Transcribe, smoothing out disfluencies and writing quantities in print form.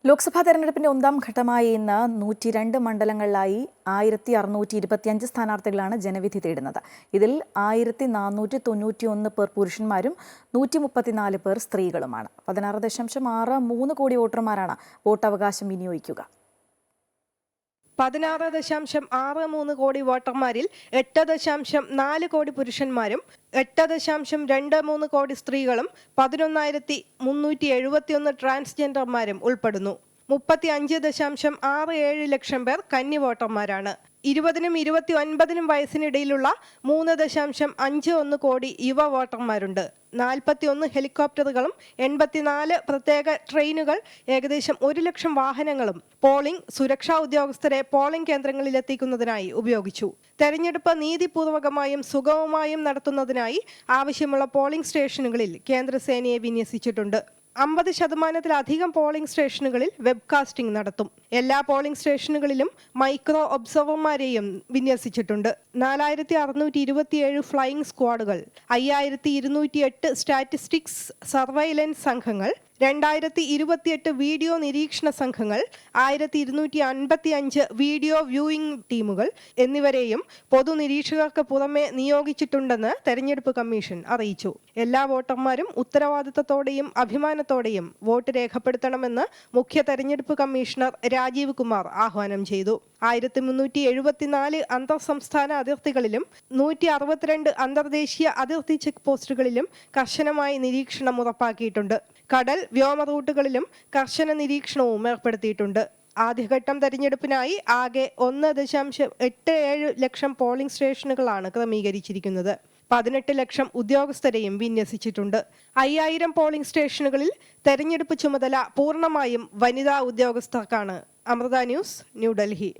ലോക്സഭാ തെരഞ്ഞെടുപ്പിന്റെ ഒന്നാം ഘട്ടമായി ഇന്ന് 102 മണ്ഡലങ്ങളിലായി 1625 സ്ഥാനാർത്ഥികളാണ് ജനവിധി തേടുന്നത്. ഇതിൽ 1491 പേർ പുരുഷന്മാരും 134 പേർ സ്ത്രീകളുമാണ്. 16.63 കോടി വോട്ടർമാരാണ് വോട്ടവകാശം വിനിയോഗിക്കുക. 16.63 കോടി വോട്ടർമാരിൽ 8.4 കോടി പുരുഷന്മാരും 8.23 കോടി സ്ത്രീകളും 11,371 ട്രാൻസ്ജെൻഡർമാരും ഉൾപ്പെടുന്നു. 35.67 ലക്ഷം പേർ കന്നി വോട്ടർമാരാണ്. 20-നും 29-നും വയസ്സിനിടയിലുള്ള 3.51 കോടി യുവ വോട്ടർമാരുണ്ട്. 41 ഹെലികോപ്റ്ററുകളും 84 പ്രത്യേക ട്രെയിനുകൾ, ഏകദേശം 1 ലക്ഷം വാഹനങ്ങളും പോളിംഗ് സുരക്ഷാ ഉദ്യോഗസ്ഥരെ പോളിംഗ് കേന്ദ്രങ്ങളിൽ എത്തിക്കുന്നതിനായി ഉപയോഗിച്ചു. തെരഞ്ഞെടുപ്പ് നീതിപൂർവകമായും സുഗമമായും നടത്തുന്നതിനായി ആവശ്യമുള്ള പോളിംഗ് സ്റ്റേഷനുകളിൽ കേന്ദ്രസേനയെ വിന്യസിച്ചിട്ടുണ്ട്. 50%-ലധികം പോളിംഗ് സ്റ്റേഷനുകളിൽ വെബ്കാസ്റ്റിംഗ് നടത്തും. എല്ലാ പോളിംഗ് സ്റ്റേഷനുകളിലും മൈക്രോ ഒബ്സർവർമാരെയും വിന്യസിച്ചിട്ടുണ്ട്. 4627 ഫ്ലൈയിംഗ് സ്ക്വാഡുകൾ, 5208 സ്റ്റാറ്റിസ്റ്റിക്സ് സർവൈലൻസ് സംഘങ്ങൾ, 2028 വീഡിയോ നിരീക്ഷണ സംഘങ്ങൾ, 1255 വീഡിയോ വ്യൂയിംഗ് ടീമുകൾ എന്നിവരെയും പൊതുനിരീക്ഷകർക്ക് പുറമെ നിയോഗിച്ചിട്ടുണ്ടെന്ന് തെരഞ്ഞെടുപ്പ് കമ്മീഷൻ അറിയിച്ചു. എല്ലാ വോട്ടർമാരും ഉത്തരവാദിത്തത്തോടെയും അഭിമാനത്തോടെയും വോട്ട് രേഖപ്പെടുത്തണമെന്ന് മുഖ്യ തെരഞ്ഞെടുപ്പ് കമ്മീഷണർ രാജീവ് കുമാർ ആഹ്വാനം ചെയ്തു. 1374 അന്തർ സംസ്ഥാന അതിർത്തികളിലും 162 അന്തർദേശീയ അതിർത്തി ചെക്ക് പോസ്റ്റുകളിലും കർശനമായി നിരീക്ഷണം ഉറപ്പാക്കിയിട്ടുണ്ട്. കടൽ, വ്യോമ റൂട്ടുകളിലും കർശന നിരീക്ഷണവും ഏർപ്പെടുത്തിയിട്ടുണ്ട്. ആദ്യഘട്ടം തെരഞ്ഞെടുപ്പിനായി ആകെ 1.87 ലക്ഷം പോളിംഗ് സ്റ്റേഷനുകളാണ് ക്രമീകരിച്ചിരിക്കുന്നത്. 18 ലക്ഷം ഉദ്യോഗസ്ഥരെയും വിന്യസിച്ചിട്ടുണ്ട്. 5000 പോളിംഗ് സ്റ്റേഷനുകളിൽ തെരഞ്ഞെടുപ്പ് ചുമതല പൂർണ്ണമായും വനിതാ ഉദ്യോഗസ്ഥർക്കാണ്. അമൃത ന്യൂസ്, ന്യൂഡൽഹി.